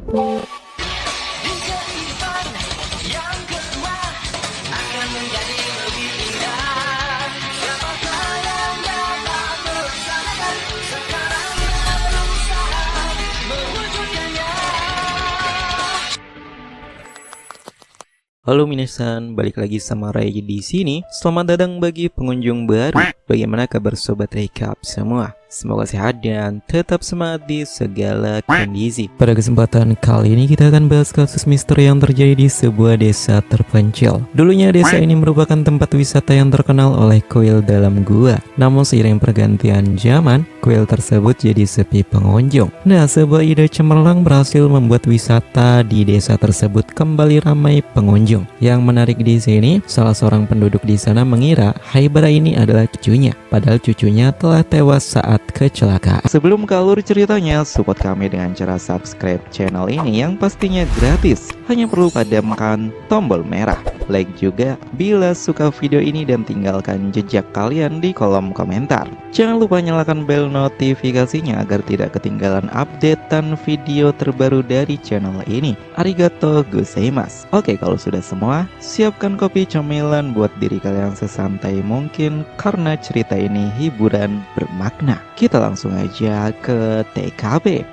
Kehidupan yang kedua akan menjadi lebih indah. Siapakah yang dapat melaksanakan sekarang berusaha mewujudkannya. Halo minasan, balik lagi sama Ray di sini. Selamat datang bagi pengunjung baru. Bagaimana kabar sobat recap semua? Semoga sehat dan tetap semangat di segala kondisi. Pada kesempatan kali ini kita akan bahas kasus misteri yang terjadi di sebuah desa terpencil. Dulunya desa ini merupakan tempat wisata yang terkenal oleh kuil dalam gua. Namun seiring pergantian zaman, kuil tersebut jadi sepi pengunjung. Nah, sebuah ide cemerlang berhasil membuat wisata di desa tersebut kembali ramai pengunjung. Yang menarik di sini, salah seorang penduduk di sana mengira Haibara ini adalah cucunya, padahal cucunya telah tewas saat kecelakaan. Sebelum ke alur ceritanya, support kami dengan cara subscribe channel ini yang pastinya gratis. Hanya perlu padamkan tombol merah, like juga bila suka video ini, dan tinggalkan jejak kalian di kolom komentar. Jangan lupa nyalakan bel notifikasinya agar tidak ketinggalan updatean video terbaru dari channel ini. Arigato gozaimasu. Oke, kalau sudah semua, siapkan kopi cemilan buat diri kalian sesantai mungkin karena cerita ini hiburan bermakna. Kita langsung aja ke TKP.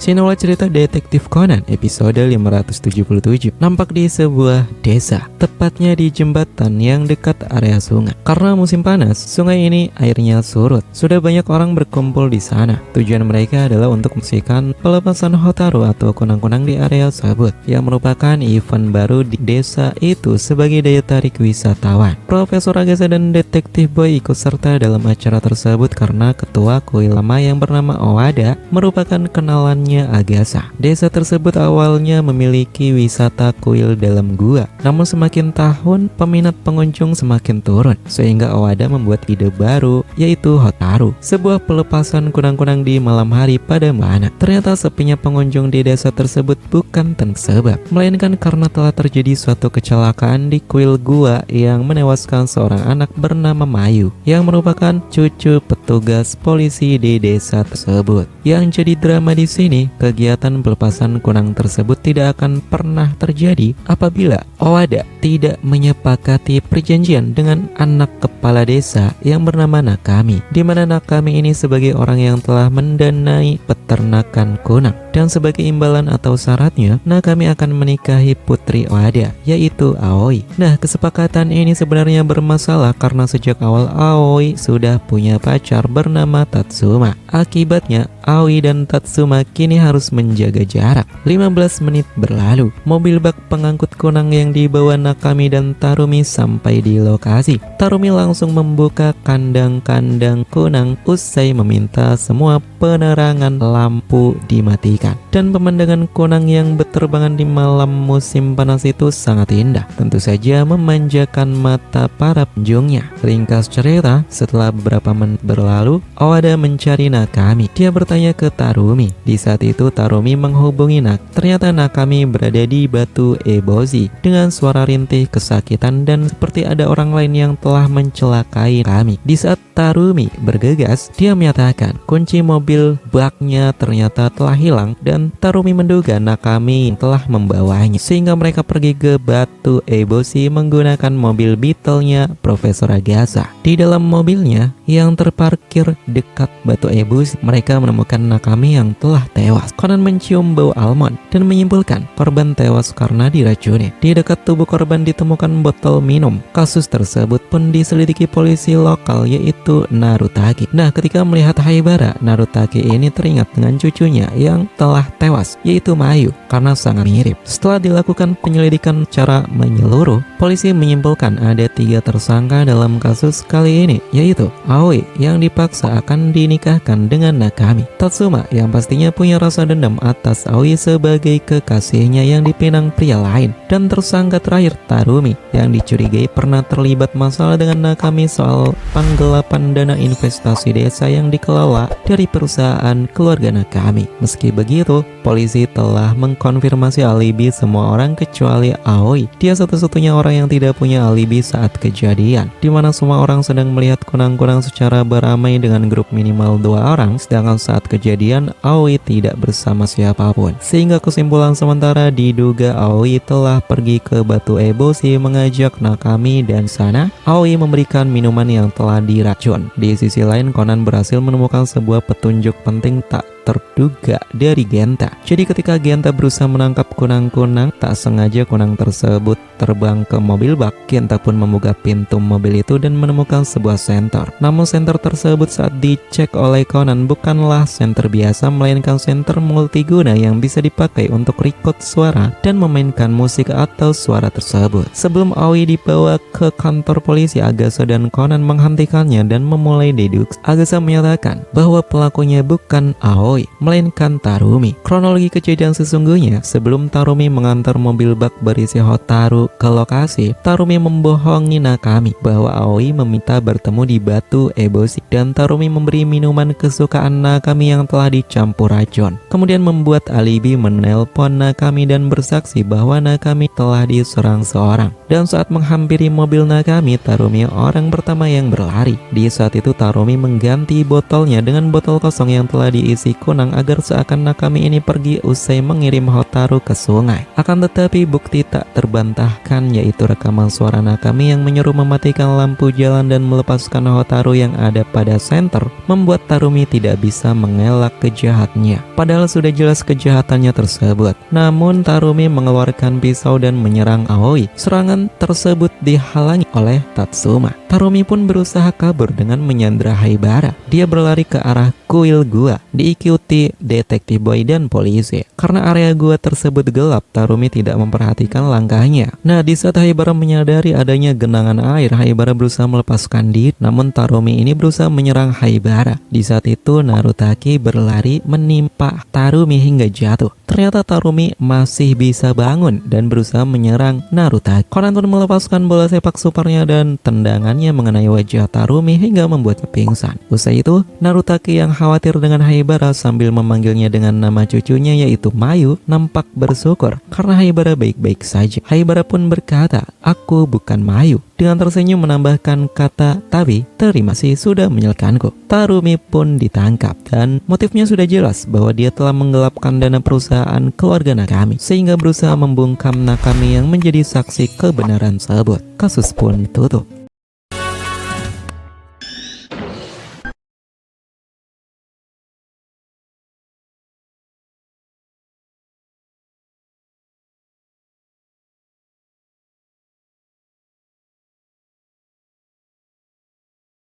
Sinopsis cerita Detektif Conan episode 577 nampak di sebuah desa, tepatnya di jembatan yang dekat area sungai. Karena musim panas, sungai ini airnya surut. Sudah banyak orang berkumpul di sana. Tujuan mereka adalah untuk menyaksikan pelepasan Hotaru atau kunang-kunang di area tersebut, yang merupakan event baru di desa itu sebagai daya tarik wisatawan. Profesor Agasa dan Detektif Boy ikut serta dalam acara tersebut karena ketua kuil lama yang bernama Owada merupakan kenalannya Agasa. Desa tersebut awalnya memiliki wisata kuil dalam gua, namun semakin tahun peminat pengunjung semakin turun, sehingga Owada membuat ide baru, yaitu Hotaru, sebuah pelepasan kunang-kunang di malam hari pada mana. Ternyata sepinya pengunjung di desa tersebut bukan tanpa sebab, melainkan karena telah terjadi suatu kecelakaan di kuil gua yang menewaskan seorang anak bernama Mayu, yang merupakan cucu petugas polisi di desa tersebut. Yang jadi drama di sini, kegiatan pelepasan kunang tersebut tidak akan pernah terjadi apabila Owada tidak menyepakati perjanjian dengan anak kepala desa yang bernama Nakami, di mana Nakami ini sebagai orang yang telah mendanai peternakan kunang, dan sebagai imbalan atau syaratnya Nakami akan menikahi putri Owada, yaitu Aoi. Nah, kesepakatan ini sebenarnya bermasalah karena sejak awal Aoi sudah punya pacar bernama Tatsuma. Akibatnya Aoi dan Tatsuma kini harus menjaga jarak. 15 menit berlalu, mobil bak pengangkut kunang yang dibawa Nakami dan Tarumi sampai di lokasi. Tarumi langsung membuka kandang-kandang kunang usai meminta semua penerangan lampu dimatikan. Dan pemandangan kunang yang berterbangan di malam musim panas itu sangat indah, tentu saja memanjakan mata para pengunjungnya. Ringkas cerita, setelah beberapa menit berlalu, Owada mencari Nakami. Dia bertanya ke Tarumi. Di saat itu Tarumi menghubungi ternyata Nakami berada di Batu Eboshi dengan suara rintih kesakitan dan seperti ada orang lain yang telah mencelakai kami. Di saat Tarumi bergegas, dia menyatakan kunci mobil baknya ternyata telah hilang dan Tarumi menduga Nakami telah membawanya, sehingga mereka pergi ke Batu Eboshi menggunakan mobil Beetle-nya Profesor Agasa. Di dalam mobilnya yang terparkir dekat Batu Eboshi, mereka menemukan Nakami yang telah tewas. Conan mencium bau almond dan menyimpulkan korban tewas karena diracuni. Di dekat tubuh korban ditemukan botol minum. Kasus tersebut pun diselidiki polisi lokal, yaitu Narutaki. Nah, ketika melihat Haibara, Narutaki ini teringat dengan cucunya yang telah tewas, yaitu Mayu, karena sangat mirip. Setelah dilakukan penyelidikan secara menyeluruh, polisi menyimpulkan ada 3 tersangka dalam kasus kali ini, yaitu Aoi yang dipaksa akan dinikahkan dengan Nakami, Tatsuma yang pastinya punya rasa dendam atas Aoi sebagai kekasihnya yang dipinang pria lain, dan tersangka terakhir Tarumi yang dicurigai pernah terlibat masalah dengan Nakami soal penggelapan penyerapan dana investasi desa yang dikelola dari perusahaan keluarga Nakami. Meski begitu, polisi telah mengkonfirmasi alibi semua orang kecuali Aoi. Dia satu-satunya orang yang tidak punya alibi saat kejadian, di mana semua orang sedang melihat kunang-kunang secara beramai dengan grup minimal 2 orang, sedangkan saat kejadian Aoi tidak bersama siapapun. Sehingga kesimpulan sementara diduga Aoi telah pergi ke Batu Eboshi mengajak Nakami, dan sana Aoi memberikan minuman yang telah diracun. Di sisi lain, Conan berhasil menemukan sebuah petunjuk penting tak terduga dari Genta. Jadi ketika Genta berusaha menangkap kunang-kunang, tak sengaja kunang tersebut terbang ke mobil bak. Genta pun membuka pintu mobil itu dan menemukan sebuah senter. Namun senter tersebut saat dicek oleh Conan bukanlah senter biasa, melainkan senter multiguna yang bisa dipakai untuk record suara dan memainkan musik atau suara tersebut. Sebelum Aoi dibawa ke kantor polisi, Agasa dan Conan menghentikannya dan memulai deduksi. Agasa menyatakan bahwa pelakunya bukan Aoi, melainkan Tarumi. Kronologi kejadian sesungguhnya, sebelum Tarumi mengantar mobil bak berisi Hotaru ke lokasi, Tarumi membohongi Nakami bahwa Aoi meminta bertemu di Batu Eboshi, dan Tarumi memberi minuman kesukaan Nakami yang telah dicampur racun. Kemudian membuat alibi menelpon Nakami dan bersaksi bahwa Nakami telah diserang seorang. Dan saat menghampiri mobil Nakami, Tarumi orang pertama yang berlari. Di saat itu Tarumi mengganti botolnya dengan botol kosong yang telah diisi kunang agar seakan Nakami ini pergi usai mengirim Hotaru ke sungai. Akan tetapi bukti tak terbantahkan, yaitu rekaman suara Nakami yang menyuruh mematikan lampu jalan dan melepaskan Hotaru yang ada pada senter, membuat Tarumi tidak bisa mengelak kejahatnya. Padahal sudah jelas kejahatannya tersebut. Namun Tarumi mengeluarkan pisau dan menyerang Aoi. Serangan tersebut dihalangi oleh Tatsuma. Tarumi pun berusaha kabur dengan menyandra Haibara. Dia berlari ke arah kuil gua, diikuti detektif boy dan polisi. Karena area gua tersebut gelap, Tarumi tidak memperhatikan langkahnya. Nah, di saat Haibara menyadari adanya genangan air, Haibara berusaha melepaskan diri, namun Tarumi ini berusaha menyerang Haibara. Di saat itu Narutaki berlari menimpa Tarumi hingga jatuh. Ternyata Tarumi masih bisa bangun dan berusaha menyerang Narutaki. Conan pun melepaskan bola sepak supernya dan tendangannya mengenai wajah Tarumi hingga membuatnya pingsan. Usai itu, Narutaki yang khawatir dengan Haibara sambil memanggilnya dengan nama cucunya yaitu Mayu nampak bersyukur karena Haibara baik-baik saja. Haibara pun berkata, "Aku bukan Mayu." Dengan tersenyum menambahkan kata, "Tapi terima kasih sudah menyelamatkanku." Tarumi pun ditangkap dan motifnya sudah jelas bahwa dia telah menggelapkan dana perusahaan keluarga Nakami sehingga berusaha membungkam Nakami yang menjadi saksi kebenaran tersebut. Kasus pun tutup.